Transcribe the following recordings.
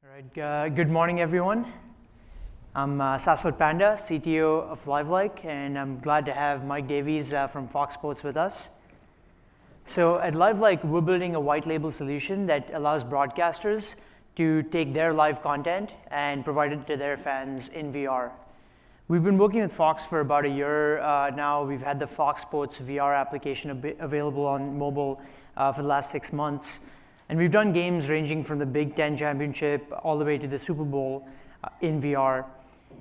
All right, good morning, everyone. I'm Saswat Panda, CTO of LiveLike, and I'm glad to have Mike Davies from Fox Sports with us. So at LiveLike, we're building a white label solution that allows broadcasters to take their live content and provide it to their fans in VR. We've been working with Fox for about a year now. We've had the Fox Sports VR application available on mobile for the last 6 months. And we've done games ranging from the Big Ten Championship all the way to the Super Bowl in VR.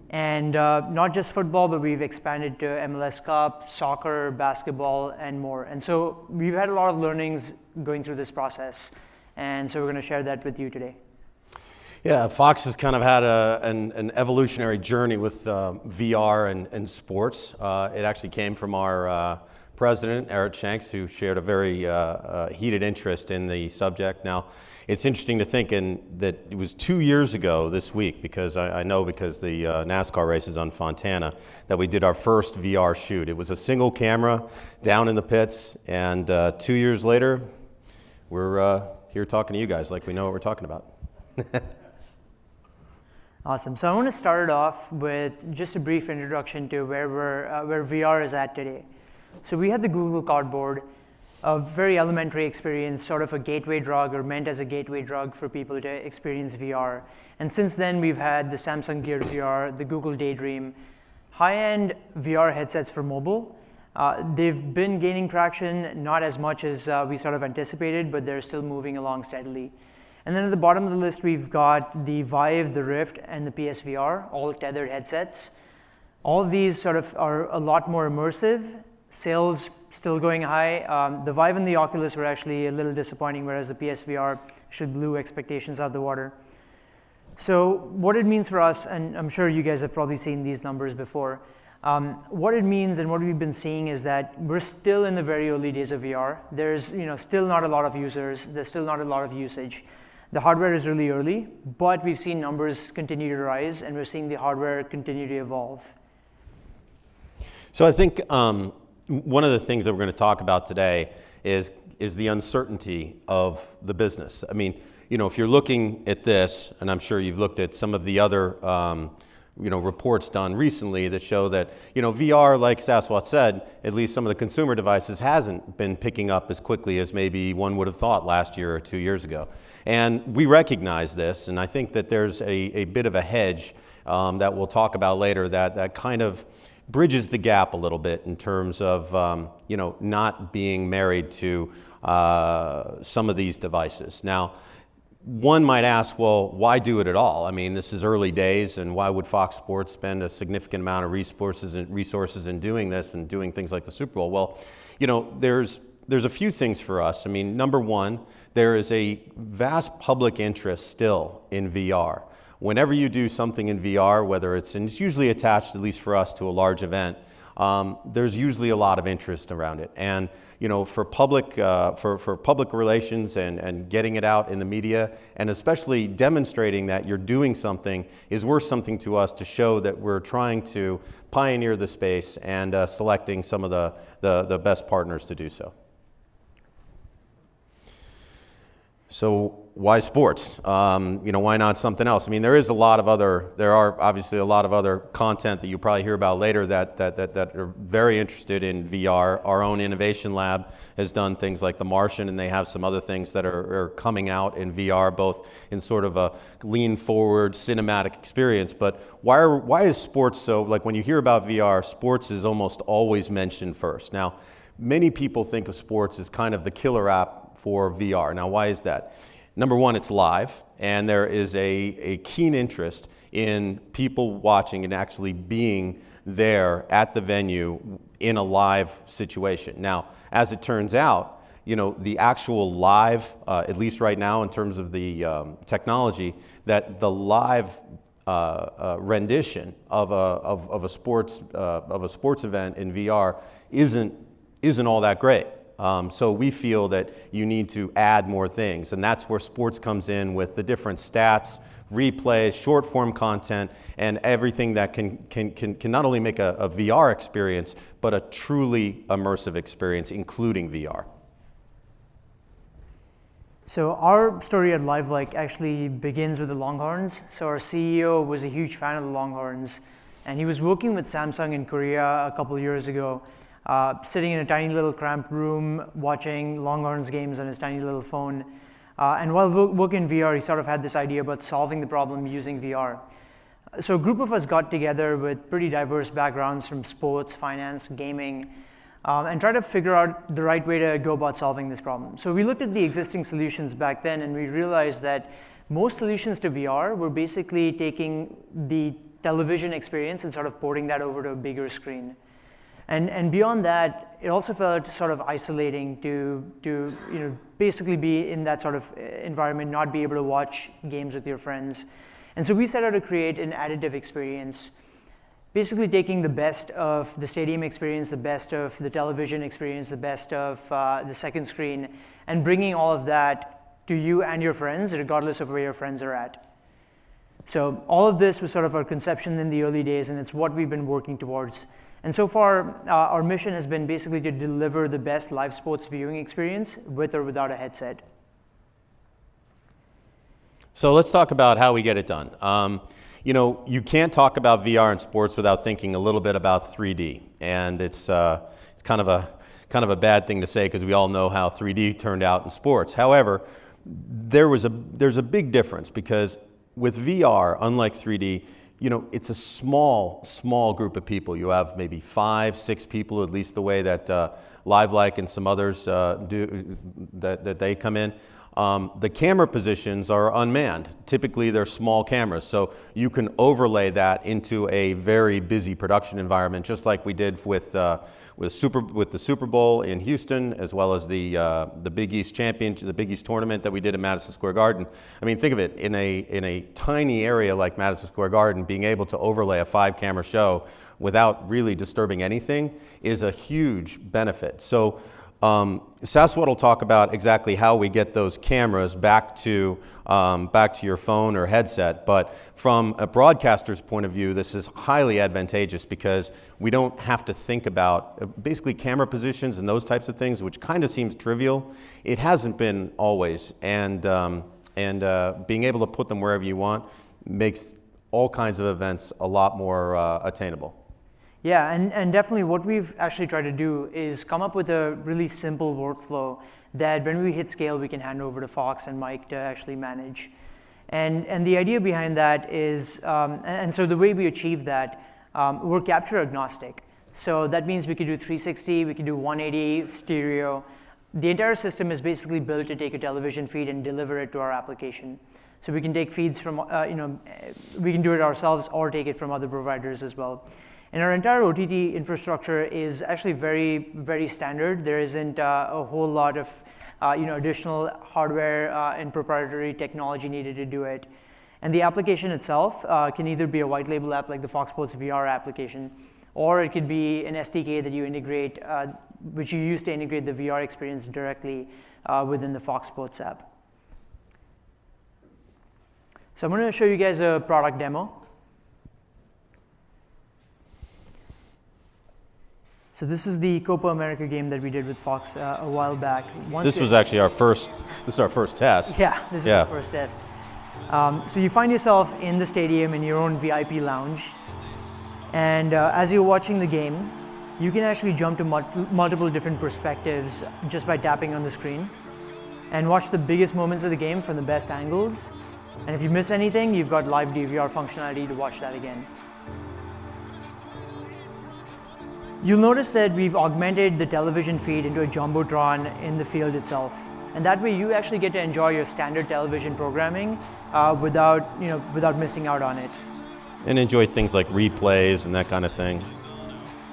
And not just football, but we've expanded to MLS Cup, soccer, basketball, and more. And so we've had a lot of learnings going through this process. And so we're going to share that with you today. Yeah, Fox has kind of had an evolutionary journey with VR and sports. It actually came from our president, Eric Shanks, who shared a very heated interest in the subject. Now, it's interesting to think that it was 2 years ago this week, because I know because the NASCAR race is on Fontana, that we did our first VR shoot. It was a single camera down in the pits, and 2 years later, we're here talking to you guys like we know what we're talking about. Awesome. So I want to start it off with just a brief introduction to where VR is at today. So we had the Google Cardboard, a very elementary experience, sort of a gateway drug, or meant as a gateway drug for people to experience VR. And since then, we've had the Samsung Gear VR, the Google Daydream, high-end VR headsets for mobile. They've been gaining traction, not as much as we sort of anticipated, but they're still moving along steadily. And then at the bottom of the list, we've got the Vive, the Rift, and the PSVR, all tethered headsets. All of these sort of are a lot more immersive. Sales still going high. The Vive and the Oculus were actually a little disappointing, whereas the PSVR blew expectations out of the water. So what it means for us, and I'm sure you guys have probably seen these numbers before, what it means and what we've been seeing is that we're still in the very early days of VR. There's still not a lot of users. There's still not a lot of usage. The hardware is really early, but we've seen numbers continue to rise, and we're seeing the hardware continue to evolve. So I think one of the things that we're going to talk about today is the uncertainty of the business. I mean, if you're looking at this, and I'm sure you've looked at some of the other reports done recently that show that, VR, like Saswat said, at least some of the consumer devices hasn't been picking up as quickly as maybe one would have thought last year or 2 years ago. And we recognize this, and I think that there's a bit of a hedge that we'll talk about later that kind of bridges the gap a little bit in terms of not being married to some of these devices. Now, one might ask, well, why do it at all? I mean, this is early days, and why would Fox Sports spend a significant amount of resources in doing this and doing things like the Super Bowl? Well, there's a few things for us. I mean, number one, there is a vast public interest still in VR. Whenever you do something in VR, whether and it's usually attached, at least for us, to a large event, there's usually a lot of interest around it. And for public relations and getting it out in the media, and especially demonstrating that you're doing something, is worth something to us to show that we're trying to pioneer the space and selecting some of the best partners to do so. So why sports? Why not something else? I mean, there are obviously a lot of other content that you'll probably hear about later that are very interested in VR. Our own innovation lab has done things like The Martian, and they have some other things that are coming out in VR, both in sort of a lean forward cinematic experience. But why is sports so, like when you hear about VR, sports is almost always mentioned first. Now, many people think of sports as kind of the killer app for VR. Now, why is that? Number one, it's live, and there is a keen interest in people watching and actually being there at the venue in a live situation. Now, as it turns out, the actual live, at least right now in terms of the technology, that the live rendition of a sports event in VR isn't all that great. So we feel that you need to add more things, and that's where sports comes in with the different stats, replays, short form content, and everything that can not only make a VR experience, but a truly immersive experience, including VR. So our story at LiveLike actually begins with the Longhorns. So our CEO was a huge fan of the Longhorns, and he was working with Samsung in Korea a couple of years ago, sitting in a tiny little cramped room watching Longhorns games on his tiny little phone. And while working in VR, he sort of had this idea about solving the problem using VR. So a group of us got together with pretty diverse backgrounds from sports, finance, gaming, and try to figure out the right way to go about solving this problem. So we looked at the existing solutions back then, and we realized that most solutions to VR were basically taking the television experience and sort of porting that over to a bigger screen. And beyond that, it also felt sort of isolating to basically be in that sort of environment, not be able to watch games with your friends. And so we set out to create an additive experience, basically taking the best of the stadium experience, the best of the television experience, the best of the second screen, and bringing all of that to you and your friends, regardless of where your friends are at. So all of this was sort of our conception in the early days, and it's what we've been working towards. And so far, our mission has been basically to deliver the best live sports viewing experience with or without a headset. So let's talk about how we get it done. You can't talk about VR in sports without thinking a little bit about 3D, and it's kind of a bad thing to say because we all know how 3D turned out in sports. However, there's a big difference because with VR, unlike 3D, it's a small group of people. You have maybe 5, 6 people, at least the way that LiveLike and some others do that they come in. The camera positions are unmanned. Typically, they're small cameras, so you can overlay that into a very busy production environment, just like we did with the Super Bowl in Houston, as well as the Big East Championship, the Big East tournament that we did at Madison Square Garden. I mean, think of it, in a tiny area like Madison Square Garden, being able to overlay a 5-camera show without really disturbing anything is a huge benefit. So Saswat will talk about exactly how we get those cameras back to your phone or headset, but from a broadcaster's point of view, this is highly advantageous because we don't have to think about basically camera positions and those types of things, which kind of seems trivial. It hasn't been always, and being able to put them wherever you want makes all kinds of events a lot more attainable. Yeah, and definitely what we've actually tried to do is come up with a really simple workflow that when we hit scale, we can hand over to Fox and Mike to actually manage. And the idea behind that is, and so the way we achieve that, we're capture agnostic. So that means we could do 360, we could do 180 stereo. The entire system is basically built to take a television feed and deliver it to our application. So we can take feeds from, we can do it ourselves or take it from other providers as well. And our entire OTT infrastructure is actually very, very standard. There isn't a whole lot of additional hardware and proprietary technology needed to do it. And the application itself can either be a white label app like the Fox Sports VR application, or it could be an SDK that you integrate, which you use to integrate the VR experience directly within the Fox Sports app. So I'm going to show you guys a product demo. So this is the Copa America game that we did with Fox a while back. This was actually our first test. Yeah, this is our first test. So you find yourself in the stadium in your own VIP lounge. And as you're watching the game, you can actually jump to multiple different perspectives just by tapping on the screen and watch the biggest moments of the game from the best angles. And if you miss anything, you've got live DVR functionality to watch that again. You'll notice that we've augmented the television feed into a jumbotron in the field itself. And that way you actually get to enjoy your standard television programming without missing out on it. And enjoy things like replays and that kind of thing.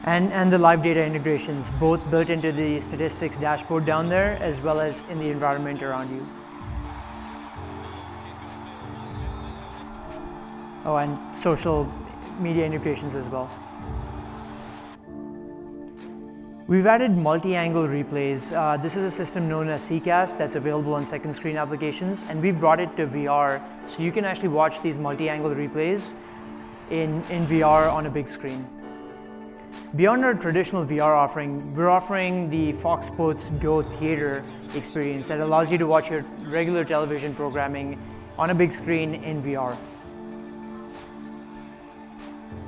And the live data integrations, both built into the statistics dashboard down there, as well as in the environment around you. Oh, and social media integrations as well. We've added multi-angle replays. This is a system known as CCast that's available on second screen applications, and we've brought it to VR, so you can actually watch these multi-angle replays in VR on a big screen. Beyond our traditional VR offering, we're offering the Fox Sports Go Theater experience that allows you to watch your regular television programming on a big screen in VR.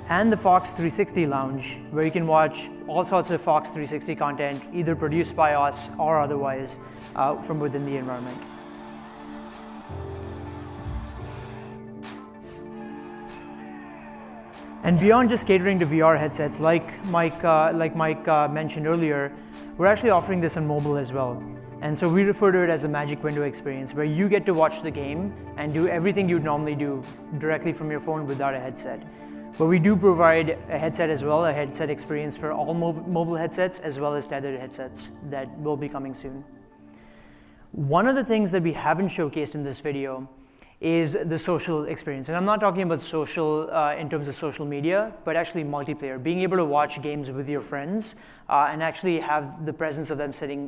And the Fox 360 Lounge, where you can watch all sorts of Fox 360 content, either produced by us or otherwise from within the environment. And beyond just catering to VR headsets, like Mike mentioned earlier, we're actually offering this on mobile as well. And so we refer to it as a magic window experience, where you get to watch the game and do everything you'd normally do directly from your phone without a headset. But we do provide a headset as well, a headset experience for all mobile headsets as well as tethered headsets that will be coming soon. One of the things that we haven't showcased in this video is the social experience. And I'm not talking about social in terms of social media, but actually multiplayer, being able to watch games with your friends and actually have the presence of them sitting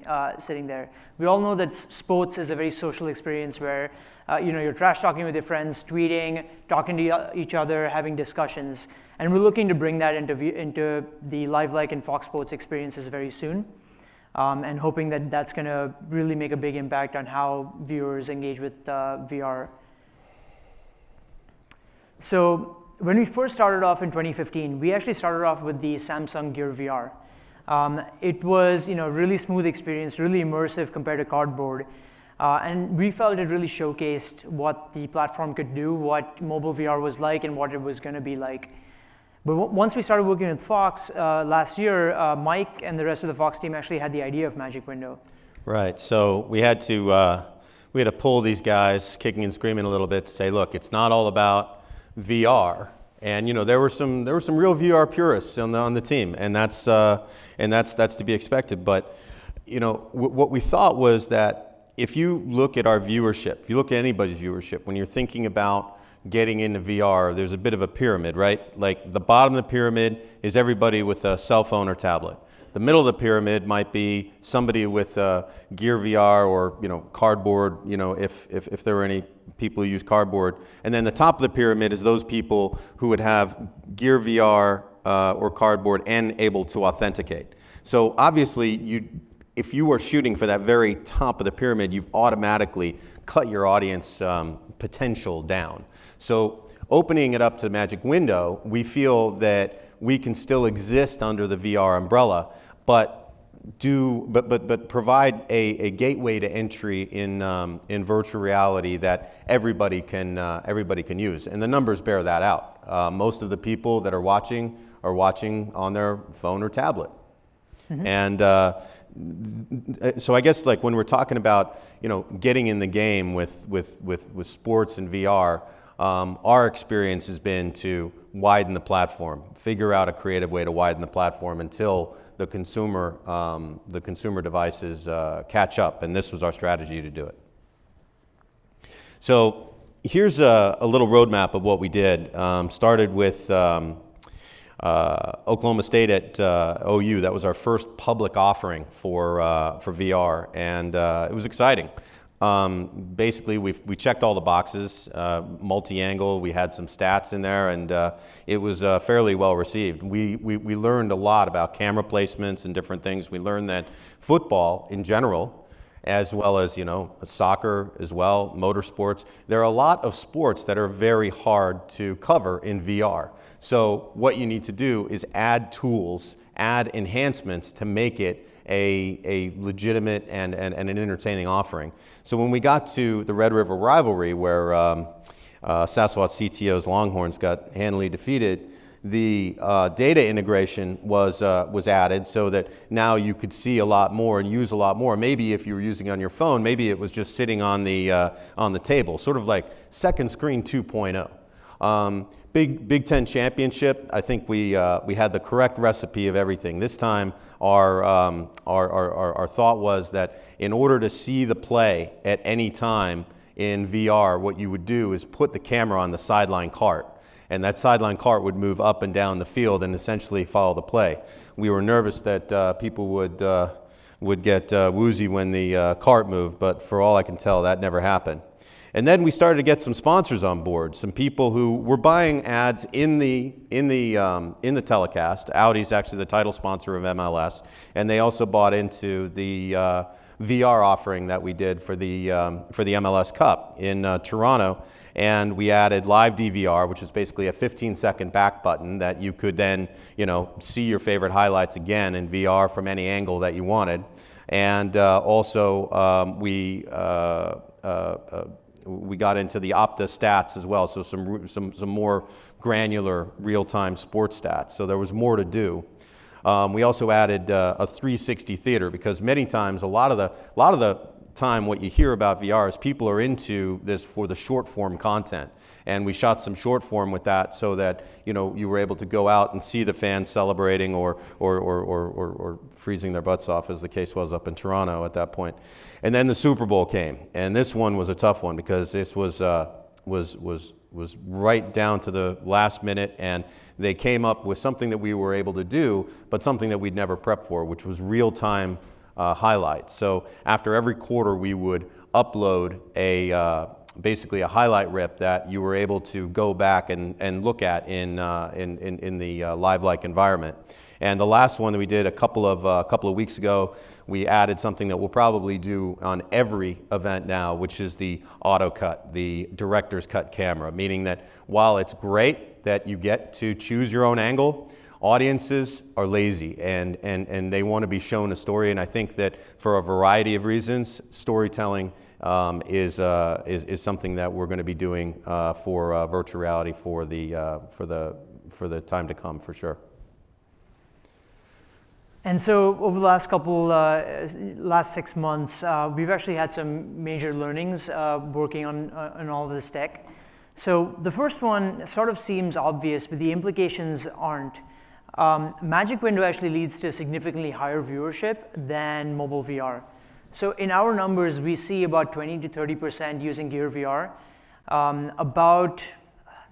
there. We all know that sports is a very social experience where you're trash talking with your friends, tweeting, talking to each other, having discussions. And we're looking to bring that into the LiveLike and Fox Sports experiences very soon. And hoping that that's going to really make a big impact on how viewers engage with VR. So when we first started off in 2015, we actually started off with the Samsung Gear VR. It was really smooth experience, really immersive compared to cardboard. And we felt it really showcased what the platform could do, what mobile VR was like, and what it was going to be like. But once we started working with Fox last year, Mike and the rest of the Fox team actually had the idea of Magic Window. Right. So we had to pull these guys kicking and screaming a little bit to say, look, it's not all about VR. And there were some real VR purists on the team, and that's to be expected. But what we thought was that if you look at our viewership, if you look at anybody's viewership, when you're thinking about getting into VR, there's a bit of a pyramid, right? Like the bottom of the pyramid is everybody with a cell phone or tablet. The middle of the pyramid might be somebody with Gear VR or cardboard, if there were any people who use cardboard. And then the top of the pyramid is those people who would have Gear VR or cardboard and able to authenticate. So obviously, if you are shooting for that very top of the pyramid, you've automatically cut your audience potential down. So opening it up to the Magic Window, we feel that we can still exist under the VR umbrella, but provide a gateway to entry in virtual reality that everybody can use, and the numbers bear that out. Most of the people that are watching on their phone or tablet, and so I guess like when we're talking about getting in the game with sports and VR, our experience has been to widen the platform, figure out a creative way to widen the platform until the consumer devices catch up, and this was our strategy to do it. So here's a little roadmap of what we did. Started with Oklahoma State at OU. That was our first public offering for VR, and it was exciting. Basically, we checked all the boxes, multi-angle, we had some stats in there, and it was fairly well received. We learned a lot about camera placements and different things. We learned that football in general, as well as soccer as well, motorsports, there are a lot of sports that are very hard to cover in VR. So what you need to do is add tools, add enhancements to make it a legitimate and an entertaining offering. So when we got to the Red River rivalry, where Saswat CTO's Longhorns got handily defeated, the data integration was added so that now you could see a lot more and use a lot more. Maybe if you were using it on your phone, maybe it was just sitting on the table, sort of like second screen 2.0. Big Ten championship, I think we had the correct recipe of everything. This time our thought was that in order to see the play at any time in VR, what you would do is put the camera on the sideline cart, and that sideline cart would move up and down the field and essentially follow the play. We were nervous that people would get woozy when the cart moved, but for all I can tell, that never happened. And then we started to get some sponsors on board, some people who were buying ads in the telecast. Audi's actually the title sponsor of MLS, and they also bought into the VR offering that we did for the MLS Cup in Toronto. And we added live DVR, which is basically a 15-second back button that you could then, see your favorite highlights again in VR from any angle that you wanted. And also we got into the Opta stats as well, so some more granular real-time sports stats. So there was more to do. We also added a 360 theater, because many times, a lot of the time what you hear about VR is people are into this for the short form content. And we shot some short form with that so that you were able to go out and see the fans celebrating or freezing their butts off, as the case was up in Toronto at that point. And then the Super Bowl came, and this one was a tough one because this was right down to the last minute, and they came up with something that we were able to do, but something that we'd never prepped for, which was real-time highlights. So after every quarter, we would upload basically a highlight rip that you were able to go back and look at in the LiveLike environment. And the last one that we did a couple of weeks ago, we added something that we'll probably do on every event now, which is the auto cut, the director's cut camera, meaning that while it's great that you get to choose your own angle, audiences are lazy and they want to be shown a story. And I think that for a variety of reasons, storytelling is something that we're going to be doing for virtual reality for the time to come, for sure. And so over the last 6 months, we've actually had some major learnings working on all of this tech. So the first one sort of seems obvious, but the implications aren't. Magic Window actually leads to significantly higher viewership than mobile VR. So in our numbers, we see about 20 to 30% using Gear VR, about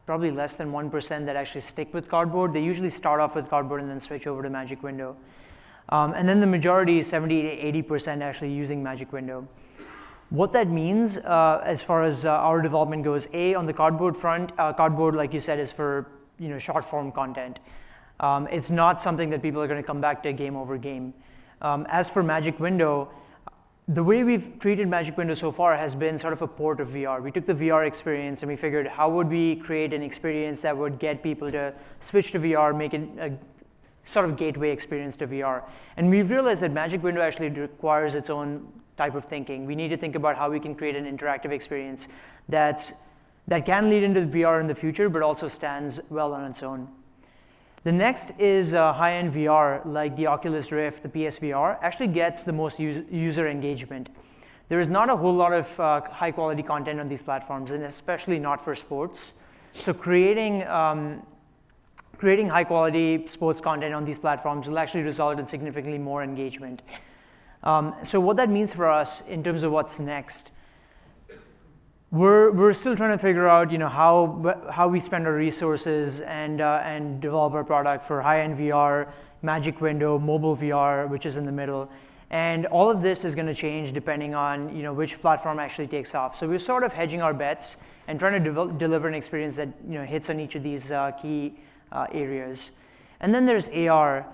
probably less than 1% that actually stick with Cardboard. They usually start off with Cardboard and then switch over to Magic Window. And then the majority, 70 to 80%, actually using Magic Window. What that means as far as our development goes, on the Cardboard front, Cardboard, like you said, is for short form content. It's not something that people are going to come back to game over game. As for Magic Window, the way we've treated Magic Window so far has been sort of a port of VR. We took the VR experience and we figured, how would we create an experience that would get people to switch to VR, make it a sort of gateway experience to VR. And we've realized that Magic Window actually requires its own type of thinking. We need to think about how we can create an interactive experience that can lead into VR in the future, but also stands well on its own. The next is high-end VR, like the Oculus Rift, the PSVR, actually gets the most user engagement. There is not a whole lot of high-quality content on these platforms, and especially not for sports. So creating high-quality sports content on these platforms will actually result in significantly more engagement. So what that means for us in terms of what's next, we're still trying to figure out how we spend our resources and develop our product for high-end VR, Magic Window, mobile VR, which is in the middle. And all of this is going to change depending on which platform actually takes off. So we're sort of hedging our bets and trying to deliver an experience that hits on each of these key areas. And then there's AR,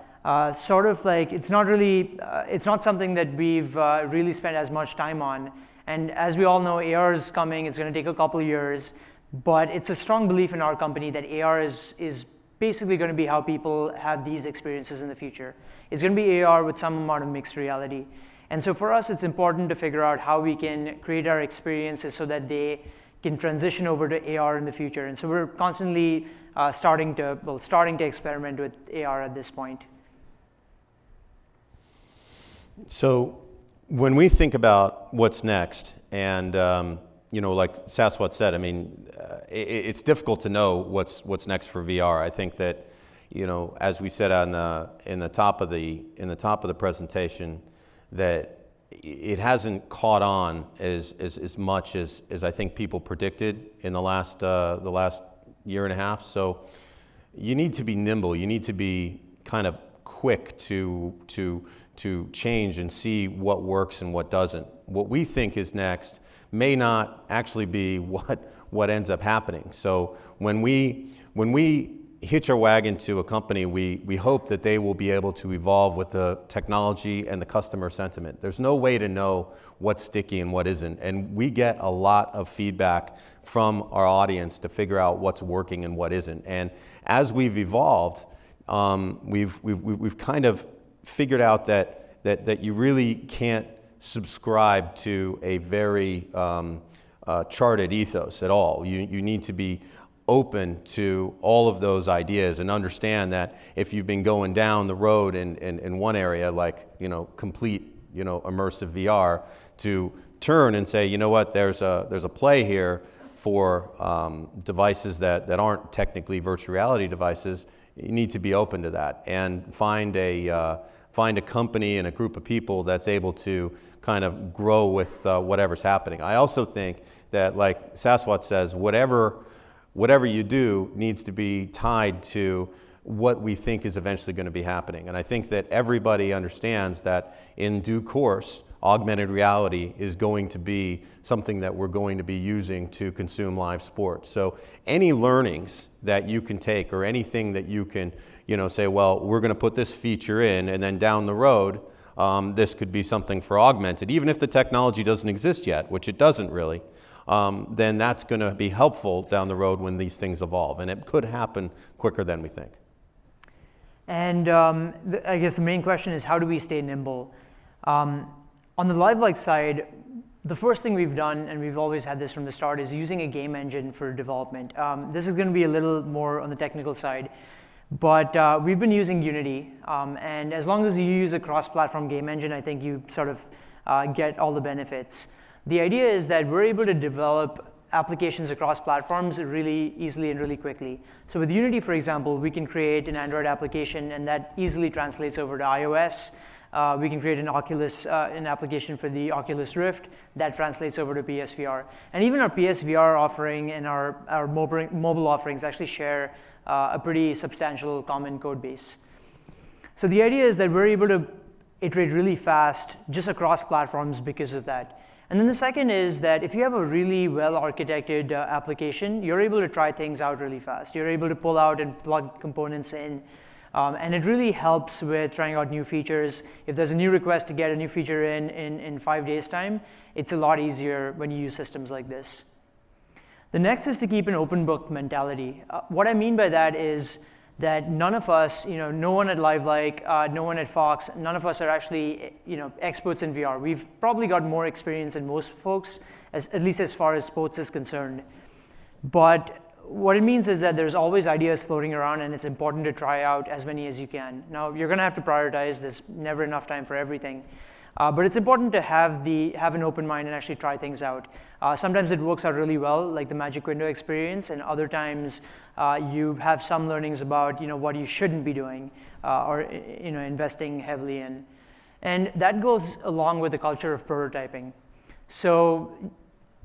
sort of like it's not something that we've really spent as much time on. And as we all know, AR is coming. It's going to take a couple of years, but it's a strong belief in our company that AR is basically going to be how people have these experiences in the future. It's going to be AR with some amount of mixed reality. And so for us, it's important to figure out how we can create our experiences so that they can transition over to AR in the future. And so we're constantly starting to experiment with AR at this point. So when we think about what's next, and like Saswat said, I mean, it's difficult to know what's next for VR. I think that, as we said in the top of the presentation, that it hasn't caught on as much as I think people predicted in the last year and a half. So you need to be nimble. You need to be kind of quick to change and see what works and what doesn't. What we think is next, may not actually be what ends up happening. So when we hitch our wagon to a company, we hope that they will be able to evolve with the technology and the customer sentiment. There's no way to know what's sticky and what isn't, and we get a lot of feedback from our audience to figure out what's working and what isn't. And as we've evolved, we've kind of figured out that you really can't subscribe to a very charted ethos at all. You need to be open to all of those ideas and understand that if you've been going down the road in one area, like complete immersive VR, to turn and say, you know what, there's a play here for devices that aren't technically virtual reality devices. You need to be open to that and find a company and a group of people that's able to kind of grow with whatever's happening. I also think that, like Saswat says, whatever you do needs to be tied to what we think is eventually going to be happening. And I think that everybody understands that in due course, augmented reality is going to be something that we're going to be using to consume live sports. So any learnings that you can take, or anything that you can say, well, we're going to put this feature in, and then down the road, this could be something for augmented, even if the technology doesn't exist yet, which it doesn't really, then that's going to be helpful down the road when these things evolve. And it could happen quicker than we think. And I guess the main question is, how do we stay nimble? On the LiveLike side, the first thing we've done, and we've always had this from the start, is using a game engine for development. This is going to be a little more on the technical side, but we've been using Unity. And as long as you use a cross-platform game engine, I think you sort of get all the benefits. The idea is that we're able to develop applications across platforms really easily and really quickly. So with Unity, for example, we can create an Android application, and that easily translates over to iOS. We can create an application for the Oculus Rift that translates over to PSVR. And even our PSVR offering and our mobile offerings actually share a pretty substantial common code base. So the idea is that we're able to iterate really fast just across platforms because of that. And then the second is that if you have a really well-architected application, you're able to try things out really fast. You're able to pull out and plug components in. And it really helps with trying out new features. If there's a new request to get a new feature in 5 days' time, it's a lot easier when you use systems like this. The next is to keep an open book mentality. What I mean by that is that none of us, no one at LiveLike, no one at Fox, none of us are actually experts in VR. We've probably got more experience than most folks, at least as far as sports is concerned. But what it means is that there's always ideas floating around, and it's important to try out as many as you can. Now, you're going to have to prioritize. There's never enough time for everything. But it's important to have an open mind and actually try things out. Sometimes it works out really well, like the Magic Window experience, and other times you have some learnings about what you shouldn't be doing or investing heavily in. And that goes along with the culture of prototyping. So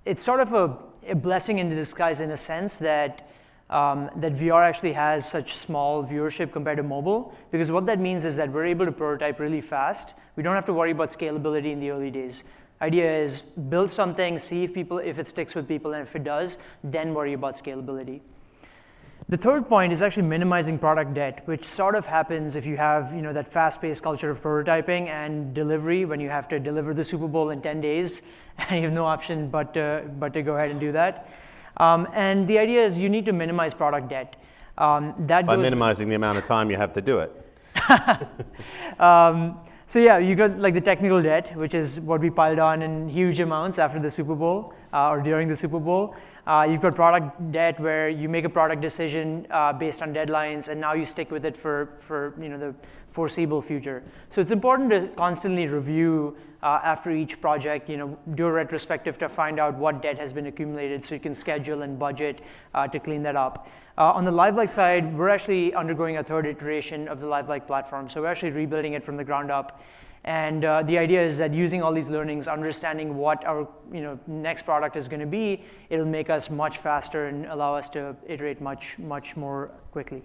it's sort of a blessing in disguise, in a sense that VR actually has such small viewership compared to mobile, because what that means is that we're able to prototype really fast. We don't have to worry about scalability in the early days. Idea is build something, see if it sticks with people, and if it does, then worry about scalability. The third point is actually minimizing product debt, which sort of happens if you have that fast-paced culture of prototyping and delivery, when you have to deliver the Super Bowl in 10 days, and you have no option but to go ahead and do that. And the idea is you need to minimize product debt. By minimizing the amount of time you have to do it. So yeah, you got like the technical debt, which is what we piled on in huge amounts after the Super Bowl or during the Super Bowl. You've got product debt, where you make a product decision based on deadlines, and now you stick with it for the foreseeable future. So it's important to constantly review after each project, do a retrospective to find out what debt has been accumulated, so you can schedule and budget to clean that up. On the LiveLike side, we're actually undergoing a third iteration of the LiveLike platform. So we're actually rebuilding it from the ground up. And the idea is that using all these learnings, understanding what our next product is going to be, it'll make us much faster and allow us to iterate much more quickly.